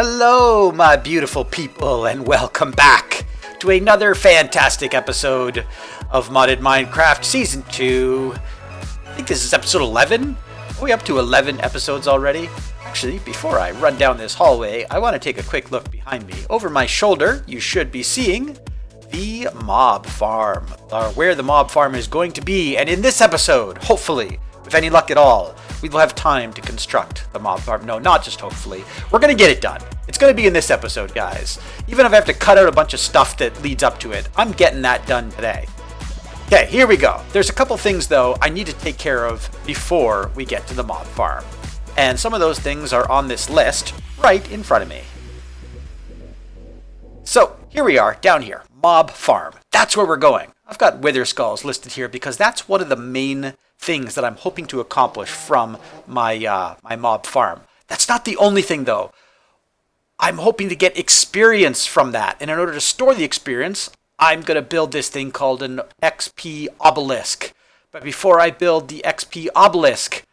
Hello, my beautiful people, and welcome back to another fantastic episode of Modded Minecraft Season 2. I think this is episode 11. Are we up to 11 episodes already? Actually, before I run down this hallway, I want to take a quick look behind me. Over my shoulder, you should be seeing the mob farm, or where the mob farm is going to be. And in this episode, hopefully, with any luck at all, we will have time to construct the mob farm. No, not just hopefully. We're going to get it done. It's going to be in this episode, guys. Even if I have to cut out a bunch of stuff that leads up to it, I'm getting that done today. Okay, here we go. There's a couple things, though, I need to take care of before we get to the mob farm. And some of those things are on this list right in front of me. So, here we are, down here. Mob farm. That's where we're going. I've got wither skulls listed here because that's one of the main things that I'm hoping to accomplish from my my mob farm. That's not the only thing, though. I'm hoping to get experience from that. And in order to store the experience, I'm going to build this thing called an XP obelisk. But before I build the XP obelisk,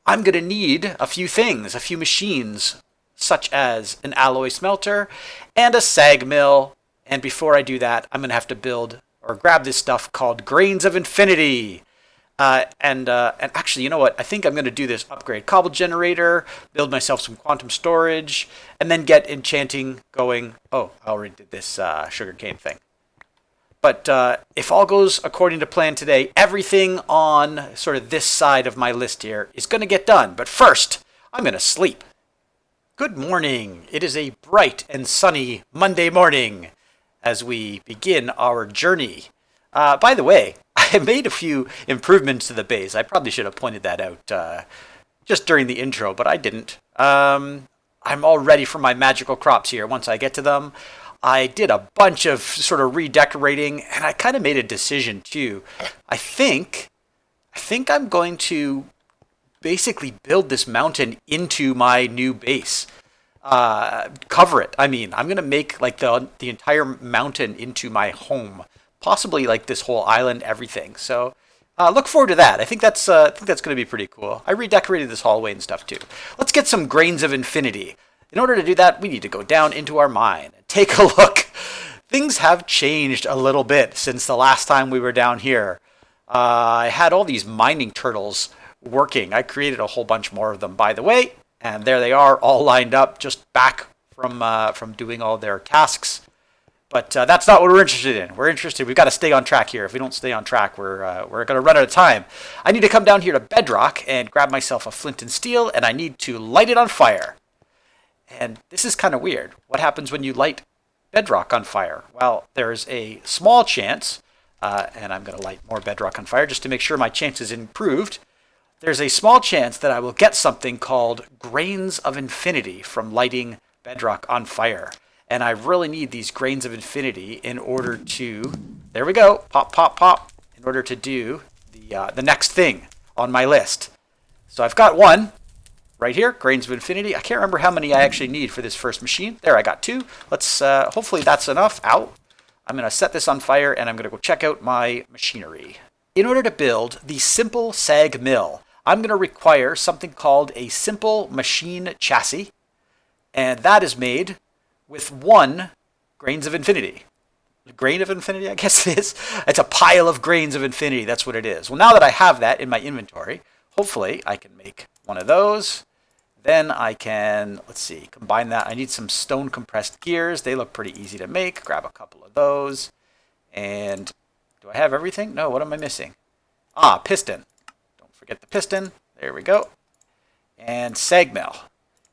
I'm going to need a few things, a few machines, such as an alloy smelter and a sag mill. And before I do that, I'm going to have to build or grab this stuff called Grains of Infinity. And actually, you know what? I think I'm going to do this upgrade cobble generator, build myself some quantum storage, and then get enchanting going. Oh, I already did this sugarcane thing. But if all goes according to plan today, everything on sort of this side of my list here is going to get done. But first, I'm going to sleep. Good morning. It is a bright and sunny Monday morning as we begin our journey. By the way, I made a few improvements to the base. I probably should have pointed that out just during the intro, but I didn't. I'm all ready for my magical crops here once I get to them. I did a bunch of sort of redecorating, and I kind of made a decision too. I think I'm going to basically build this mountain into my new base. Cover it. I mean, I'm going to make like the entire mountain into my home. Possibly like this whole island, everything. So look forward to that. I think that's going to be pretty cool. I redecorated this hallway and stuff too. Let's get some Grains of Infinity. In order to do that, we need to go down into our mine and take a look. Things have changed a little bit since the last time we were down here. I had all these mining turtles working. I created a whole bunch more of them, by the way. And there they are, all lined up, just back from doing all their tasks. But that's not what we're interested in. We've got to stay on track here. If we don't stay on track, we're going to run out of time. I need to come down here to bedrock and grab myself a flint and steel, and I need to light it on fire. And this is kind of weird. What happens when you light bedrock on fire? Well, there's a small chance, and I'm going to light more bedrock on fire just to make sure my chances improved. There's a small chance that I will get something called Grains of Infinity from lighting bedrock on fire. And I really need these Grains of Infinity in order to, there we go, pop, pop, pop, in order to do the next thing on my list. So I've got one right here, Grains of Infinity. I can't remember how many I actually need for this first machine. There, I got two. Let's, hopefully that's enough. Ow. I'm going to set this on fire and I'm going to go check out my machinery. In order to build the simple sag mill, I'm going to require something called a simple machine chassis. And that is made with one Grains of Infinity. A grain of infinity, I guess it is. It's a pile of Grains of Infinity. That's what it is. Well, now that I have that in my inventory, hopefully I can make one of those. Then I can, let's see, combine that. I need some stone compressed gears. They look pretty easy to make. Grab a couple of those. And do I have everything? No, what am I missing? Piston. Don't forget the piston. There we go. And sag mill.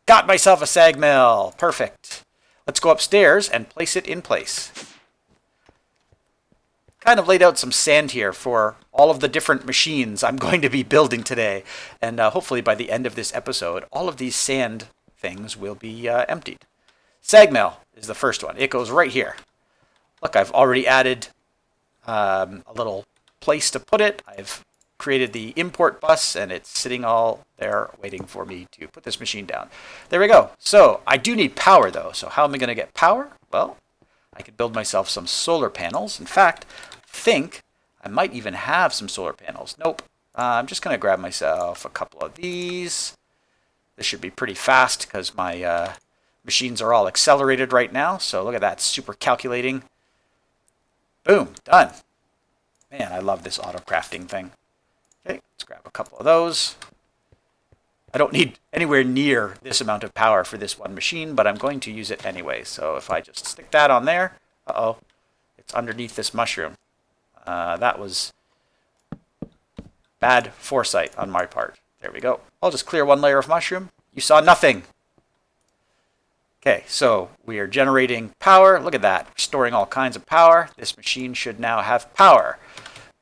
Got myself a sag mill. Perfect. Let's go upstairs and place it in place. Kind of laid out some sand here for all of the different machines I'm going to be building today. And hopefully by the end of this episode, all of these sand things will be emptied. Sag mill is the first one. It goes right here. Look, I've already added a little place to put it. I've created the import bus, and it's sitting all there waiting for me to put this machine down. There we go. So I do need power, though. So how am I going to get power? Well, I could build myself some solar panels. In fact, I think I might even have some solar panels. Nope. I'm just going to grab myself a couple of these. This should be pretty fast because my machines are all accelerated right now. So look at that, super calculating. Boom, done. Man, I love this auto crafting thing. Okay, let's grab a couple of those. I don't need anywhere near this amount of power for this one machine, but I'm going to use it anyway. So if I just stick that on there, it's underneath this mushroom. That was bad foresight on my part. There we go. I'll just clear one layer of mushroom. You saw nothing. Okay, so we are generating power. Look at that, storing all kinds of power. This machine should now have power.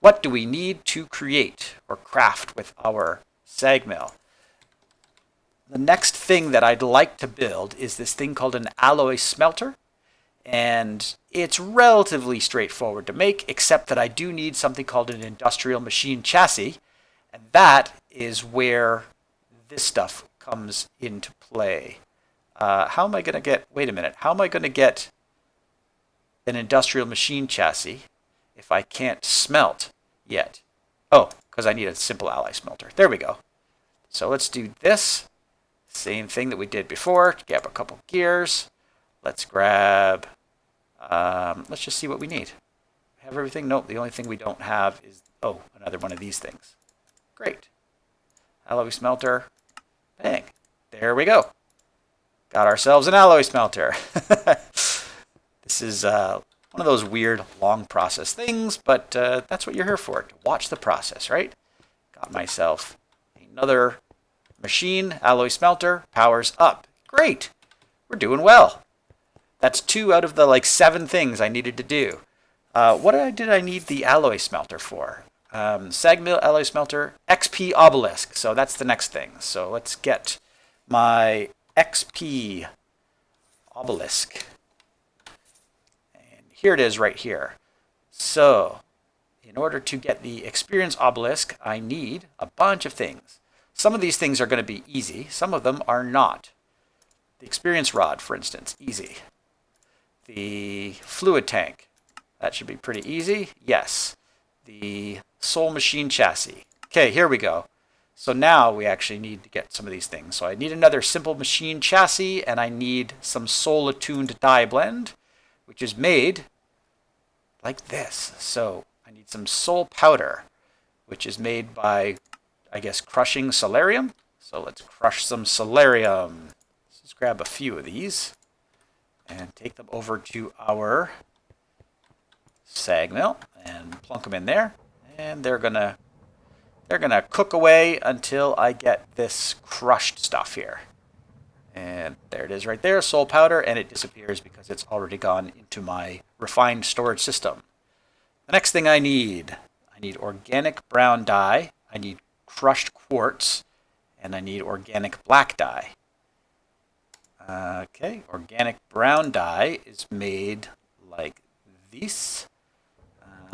What do we need to create or craft with our sag mill? The next thing that I'd like to build is this thing called an alloy smelter. And it's relatively straightforward to make, except that I do need something called an industrial machine chassis. And that is where this stuff comes into play. How am I going to get, wait a minute, how am I going to get an industrial machine chassis if I can't smelt yet? Oh, because I need a simple alloy smelter. There we go. So let's do this. Same thing that we did before. Grab a couple gears. Let's grab, let's just see what we need. Have everything? Nope, the only thing we don't have is, another one of these things. Great. Alloy smelter. Bang. There we go. Got ourselves an alloy smelter. This is one of those weird long process things, but that's what you're here for, to watch the process, right? Got myself another machine, alloy smelter, powers up. Great. We're doing well. That's 2 out of the 7 things I needed to do. What did I need the alloy smelter for? Sag mill, alloy smelter, XP obelisk. So that's the next thing. So let's get my XP obelisk. And here it is right here. So in order to get the experience obelisk, I need a bunch of things. Some of these things are going to be easy. Some of them are not. The experience rod, for instance, easy. The fluid tank, that should be pretty easy. Yes. The soul machine chassis. Okay, here we go. So now we actually need to get some of these things. So I need another simple machine chassis, and I need some soul attuned die blend, which is made like this. So I need some soul powder, which is made by, I guess, crushing solarium. So let's crush some solarium. Let's just grab a few of these and take them over to our sag mill and plunk them in there. And they're gonna cook away until I get this crushed stuff here. And there it is right there, soul powder, and it disappears because it's already gone into my refined storage system. The next thing I need organic brown dye, I need crushed quartz, and I need organic black dye. Okay, organic brown dye is made like this.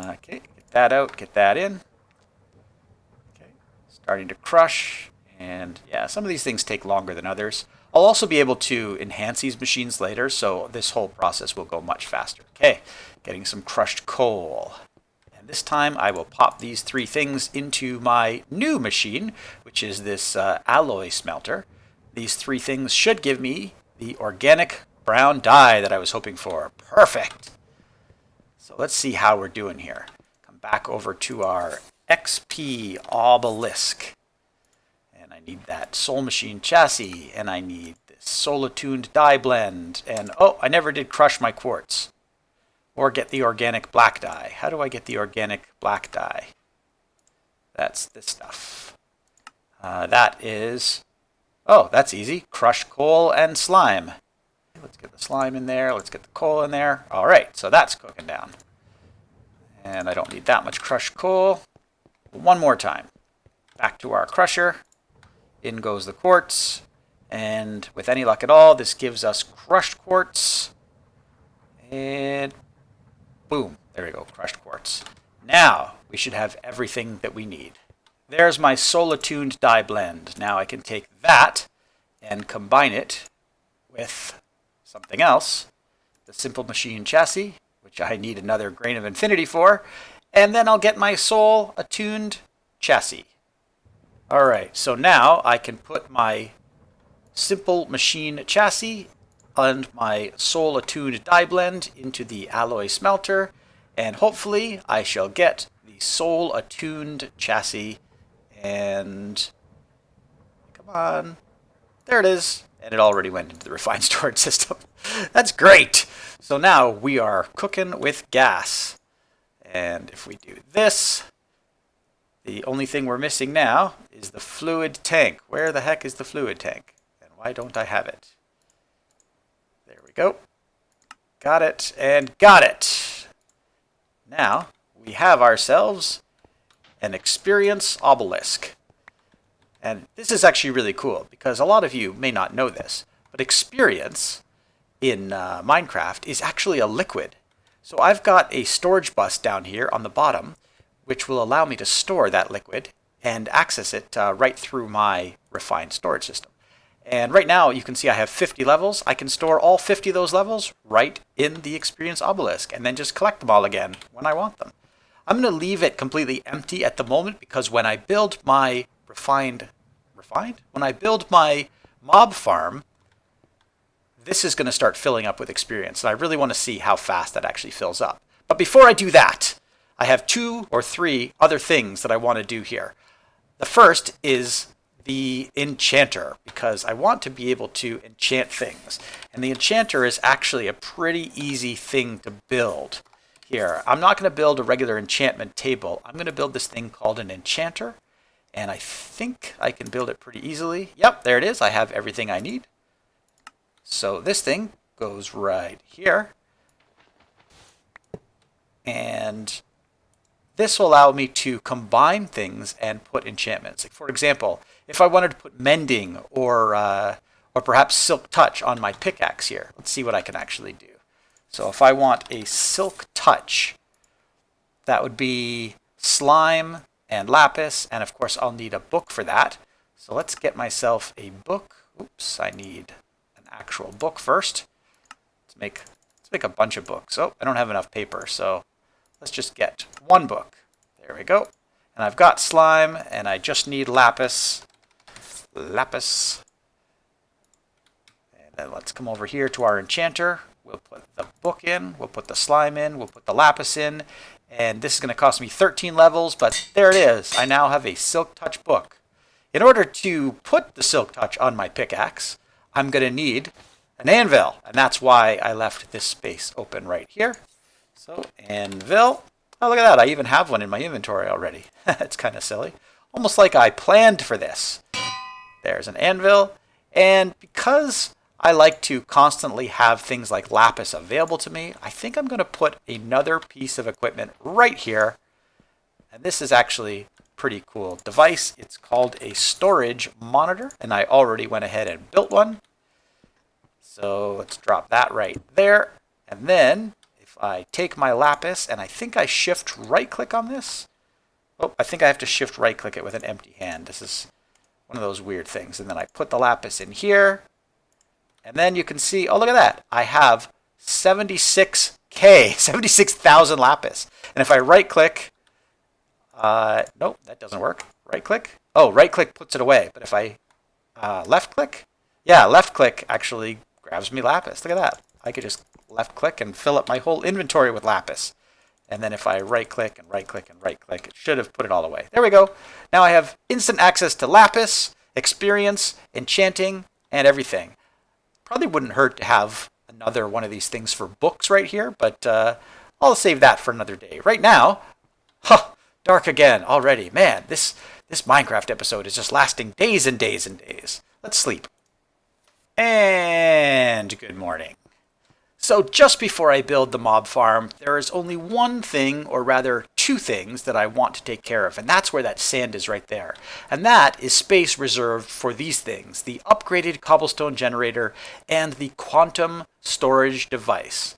Okay, get that out, get that in. Okay, starting to crush, and yeah, some of these things take longer than others. I'll also be able to enhance these machines later, so this whole process will go much faster. Okay, getting some crushed coal. And this time I will pop these 3 things into my new machine, which is this alloy smelter. These 3 things should give me the organic brown dye that I was hoping for. Perfect. So let's see how we're doing here. Come back over to our XP obelisk. And I need that soul machine chassis, and I need this soul attuned dye blend. And I never did crush my quartz or get the organic black dye. How do I get the organic black dye? That's this stuff. That is, that's easy. Crushed coal and slime. Let's get the slime in there. Let's get the coal in there. All right, so that's cooking down. And I don't need that much crushed coal. One more time. Back to our crusher. In goes the quartz. And with any luck at all, this gives us crushed quartz. And boom, there we go, crushed quartz. Now we should have everything that we need. There's my soul attuned dye blend. Now I can take that and combine it with something else, the simple machine chassis, which I need another grain of infinity for, and then I'll get my soul attuned chassis. All right, so now I can put my simple machine chassis and my soul attuned dye blend into the alloy smelter, and hopefully I shall get the soul attuned chassis. And come on, there it is, and it already went into the refined storage system. That's great. So now we are cooking with gas, and if we do this, the only thing we're missing now is the fluid tank. Where the heck is the fluid tank? And why don't I have it? There we go. Got it and got it. Now we have ourselves an experience obelisk. And this is actually really cool because a lot of you may not know this, but experience in Minecraft is actually a liquid. So I've got a storage bus down here on the bottom, which will allow me to store that liquid and access it right through my refined storage system. And right now, you can see I have 50 levels. I can store all 50 of those levels right in the Experience Obelisk and then just collect them all again when I want them. I'm going to leave it completely empty at the moment because when I build my when I build my mob farm, this is going to start filling up with experience. And I really want to see how fast that actually fills up. But before I do that, I have 2 or 3 other things that I want to do here. The first is the enchanter, because I want to be able to enchant things. And the enchanter is actually a pretty easy thing to build. Here, I'm not going to build a regular enchantment table. I'm going to build this thing called an enchanter. And I think I can build it pretty easily. Yep, there it is. I have everything I need. So this thing goes right here. And this will allow me to combine things and put enchantments. Like for example, if I wanted to put mending or perhaps silk touch on my pickaxe here, let's see what I can actually do. So if I want a silk touch, that would be slime and lapis, and of course I'll need a book for that. So let's get myself a book. Oops, I need an actual book first. Let's make a bunch of books. Oh, I don't have enough paper, so let's just get one book. There we go. And I've got slime, and I just need lapis. Lapis. And then let's come over here to our enchanter. We'll put the book in, we'll put the slime in, we'll put the lapis in, and this is going to cost me 13 levels, but there it is. I now have a silk touch book. In order to put the silk touch on my pickaxe, I'm going to need an anvil, and that's why I left this space open right here. So, anvil. Oh, look at that. I even have one in my inventory already. It's kind of silly. Almost like I planned for this. There's an anvil, and because I like to constantly have things like lapis available to me, I think I'm going to put another piece of equipment right here. And this is actually a pretty cool device. It's called a storage monitor, and I already went ahead and built one. So let's drop that right there. And then if I take my lapis, and I think I shift right click on this. Oh, I think I have to shift right click it with an empty hand. This is one of those weird things. And then I put the lapis in here. And then you can see, oh, look at that. I have 76,000 lapis. And if I right click, nope, that doesn't work. Right click. Oh, right click puts it away. But if I left click, yeah, left click actually grabs me lapis. Look at that. I could just left click and fill up my whole inventory with lapis. And then if I right click and right click and right click, it should have put it all away. There we go. Now I have instant access to lapis, experience, enchanting, and everything. Probably wouldn't hurt to have another one of these things for books right here, but I'll save that for another day. Right now, dark again already. Man, this Minecraft episode is just lasting days and days and days. Let's sleep. And good morning. So just before I build the mob farm, there is only one thing, or rather 2 things, that I want to take care of, and that's where that sand is right there. And that is space reserved for these things, the upgraded cobblestone generator and the quantum storage device.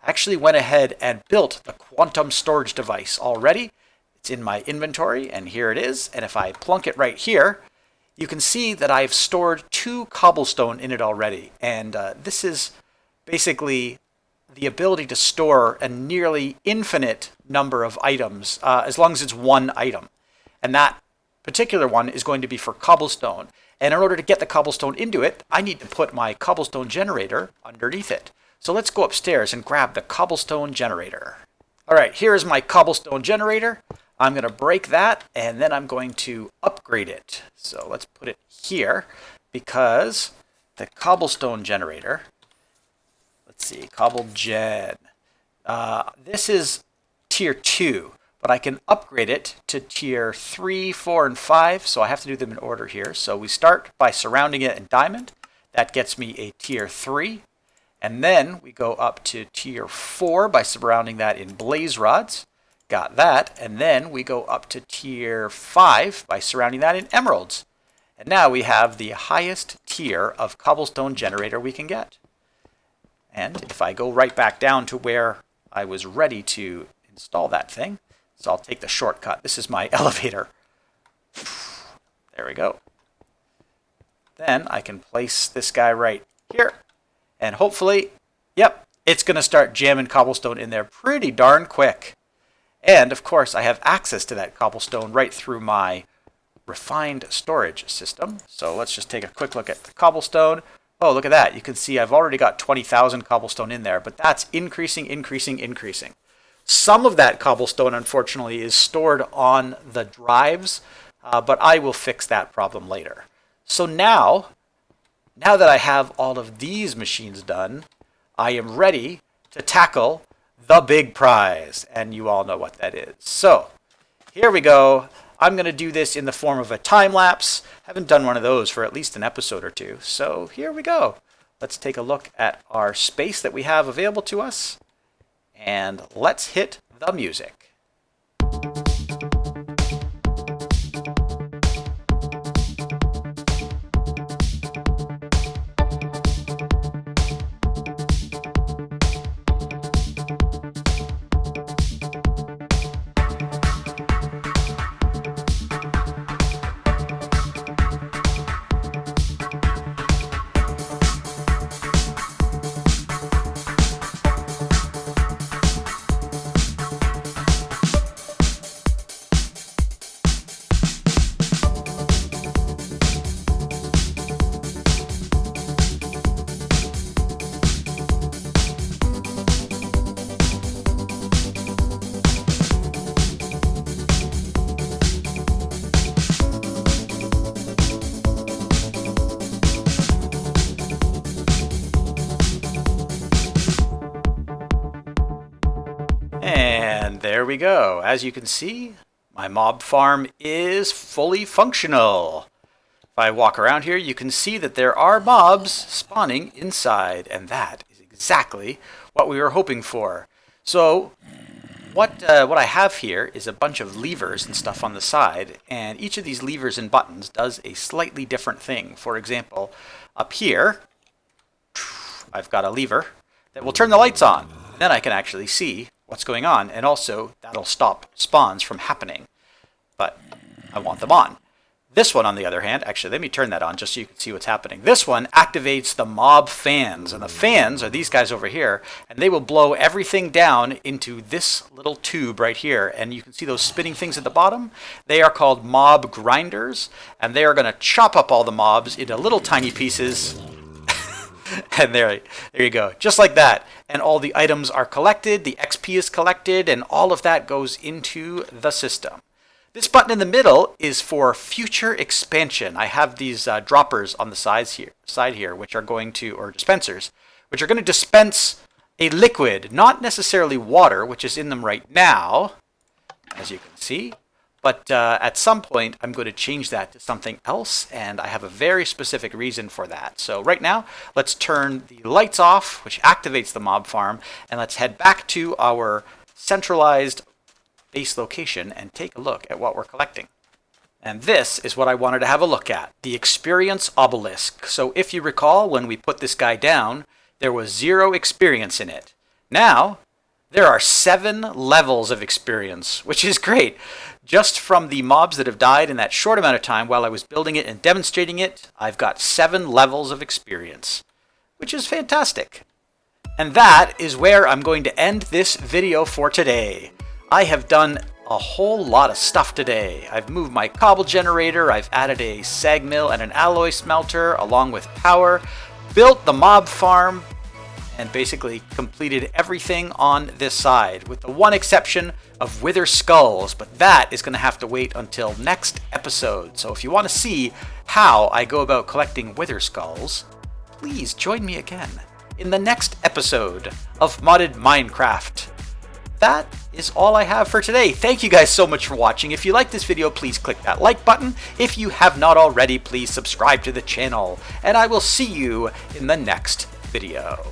I actually went ahead and built the quantum storage device already. It's in my inventory, and here it is. And if I plunk it right here, you can see that I've stored 2 cobblestone in it already. And this is basically the ability to store a nearly infinite number of items as long as it's one item. And that particular one is going to be for cobblestone. And in order to get the cobblestone into it, I need to put my cobblestone generator underneath it. So let's go upstairs and grab the cobblestone generator. All right, here's my cobblestone generator. I'm going to break that, and then I'm going to upgrade it. So let's put it here, because the cobblestone generator, let's see, CobbleGen. This is tier 2, but I can upgrade it to tier 3, 4, and 5, so I have to do them in order here. So we start by surrounding it in diamond. That gets me a tier 3. And then we go up to tier 4 by surrounding that in blaze rods. Got that. And then we go up to tier 5 by surrounding that in emeralds. And now we have the highest tier of cobblestone generator we can get. And if I go right back down to where I was ready to install that thing, so I'll take the shortcut. This is my elevator. There we go. Then I can place this guy right here. And hopefully, yep, it's going to start jamming cobblestone in there pretty darn quick. And of course, I have access to that cobblestone right through my refined storage system. So let's just take a quick look at the cobblestone. Oh, look at that. You can see I've already got 20,000 cobblestone in there, but that's increasing, increasing, increasing. Some of that cobblestone, unfortunately, is stored on the drives, but I will fix that problem later. So now that I have all of these machines done, I am ready to tackle the big prize, and you all know what that is. So here we go. I'm going to do this in the form of a time lapse. Haven't done one of those for at least an episode or two. So here we go. Let's take a look at our space that we have available to us, and let's hit the music. And there we go. As you can see, my mob farm is fully functional. If I walk around here, you can see that there are mobs spawning inside, and that is exactly what we were hoping for. So what I have here is a bunch of levers and stuff on the side, and each of these levers and buttons does a slightly different thing. For example, up here, I've got a lever that will turn the lights on. Then I can actually see what's going on, and also that'll stop spawns from happening, but I want them on. This one, on the other hand, actually, let me turn that on just so you can see what's happening. This one activates the mob fans, and the fans are these guys over here, and they will blow everything down into this little tube right here, and you can see those spinning things at the bottom. They are called mob grinders, and they are going to chop up all the mobs into little tiny pieces. And there you go, just like that. And all the items are collected, the XP is collected, and all of that goes into the system. This button in the middle is for future expansion. I have these droppers on the side here, which are going to, or dispensers, which are going to dispense a liquid, not necessarily water, which is in them right now, as you can see. But at some point, I'm going to change that to something else, and I have a very specific reason for that. So right now, let's turn the lights off, which activates the mob farm, and let's head back to our centralized base location and take a look at what we're collecting. And this is what I wanted to have a look at, the experience obelisk. So if you recall, when we put this guy down, there was 0 experience in it. Now, there are 7 levels of experience, which is great. Just from the mobs that have died in that short amount of time while I was building it and demonstrating it, I've got 7 levels of experience, which is fantastic. And that is where I'm going to end this video for today. I have done a whole lot of stuff today. I've moved my cobble generator, I've added a sag mill and an alloy smelter along with power, built the mob farm, and basically completed everything on this side, with the one exception of wither skulls, but that is going to have to wait until next episode. So if you want to see how I go about collecting wither skulls, please join me again in the next episode of Modded Minecraft. That is all I have for today. Thank you guys so much for watching. If you like this video, please click that like button. If you have not already, please subscribe to the channel, and I will see you in the next video.